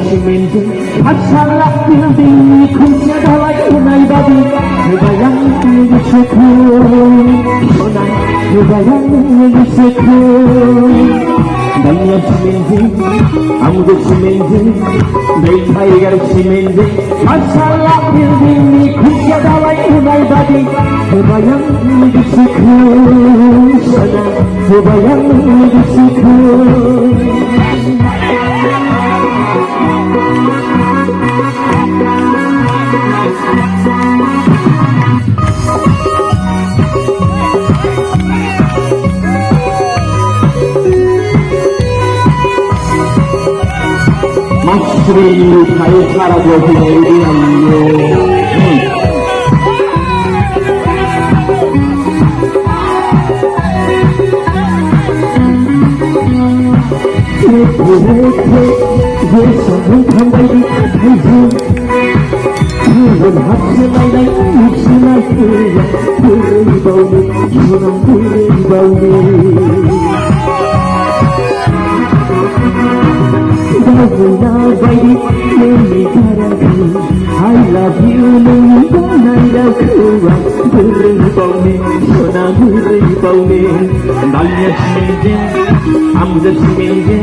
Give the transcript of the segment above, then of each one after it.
simente Masalah building Kunci dalai unai babi Bayang yusuku Sonai bayang yusuku Danya simente Amdo simente Bay tiger simente Masalah building Kunci dalai unai babi Bayang yusuku Sonai bayang yusuku Masri kaya cara buat ini I love you, I'm the simente,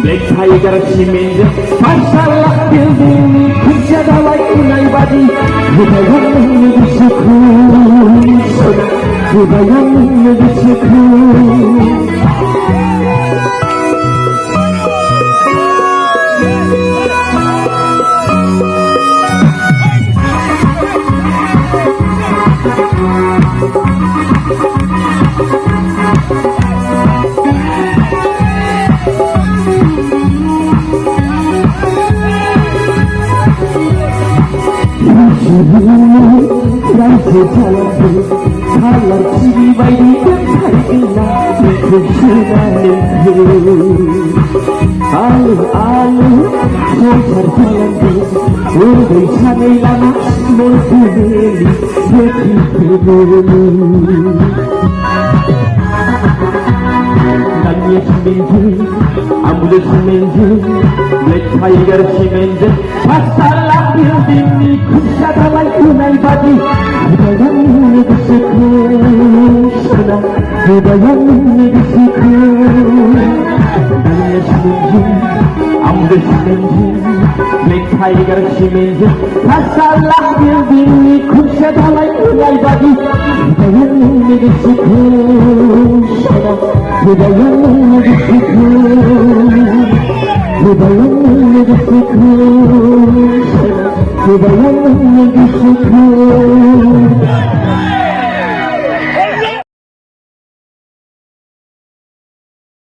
black tiger simente, masalah building, kunci dalai unai badi, bayang yusuku, bayang yusuku. Raise jalan kalar ciri bayi karena kesenangan alu kocar jalan udah sanai lama mulai Danya simente, amdo simente, black tiger simente, masalah building kunci dalai unai badi, bayang yusuku, bayang yusuku. Danya simente, amdo simente, black tiger simente, masalah building kunci dalai unai badi, bayang yusuku. Bayang yusuku, bayang yusuku, bayang yusuku.